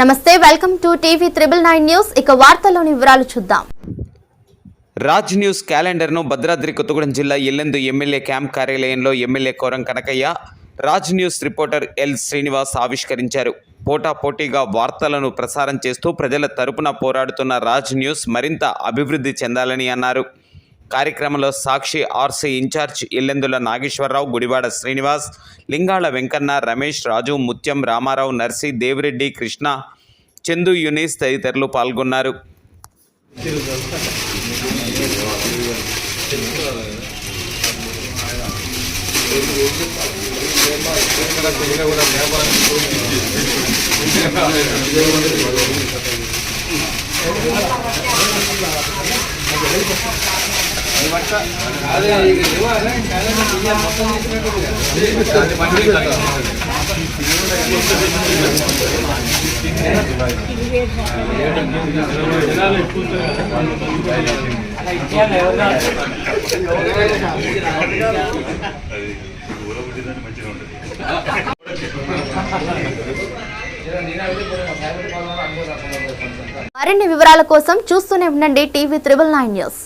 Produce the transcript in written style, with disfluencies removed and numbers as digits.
నమస్తే, welcome to TV 999 news. ఇక వార్తల్లోని వివరాలు చూద్దాం. రాజ్ న్యూస్ క్యాలెండర్ను భద్రాద్రి కొత్తగూడెం జిల్లా ఎల్లెందు ఎమ్మెల్యే క్యాంప్ కార్యాలయంలో MLA Koram Kanakaiah, Raj news reporter L Srinivas ఆవిష్కరించారు. పోటాపోటీగా వార్తలను ప్రసారం చేస్తూ ప్రజల తరపున పోరాడుతున్న రాజ్ న్యూస్ మరింత అభివృద్ధి చెందాలని అన్నారు. కార్యక్రమంలో సాక్షి ఆర్సీ ఇన్ఛార్జ్ ఎల్లెందుల నాగేశ్వరరావు, గుడివాడ శ్రీనివాస్, లింగాళ వెంకన్న, రమేష్, రాజు, ముత్యం, రామారావు, నర్సి, దేవిరెడ్డి, కృష్ణ, చందు, యునీస్ తదితరులు పాల్గొన్నారు. మరిన్ని వివరాల కోసం చూస్తూనే ఉండండి టీవీ 999 న్యూస్.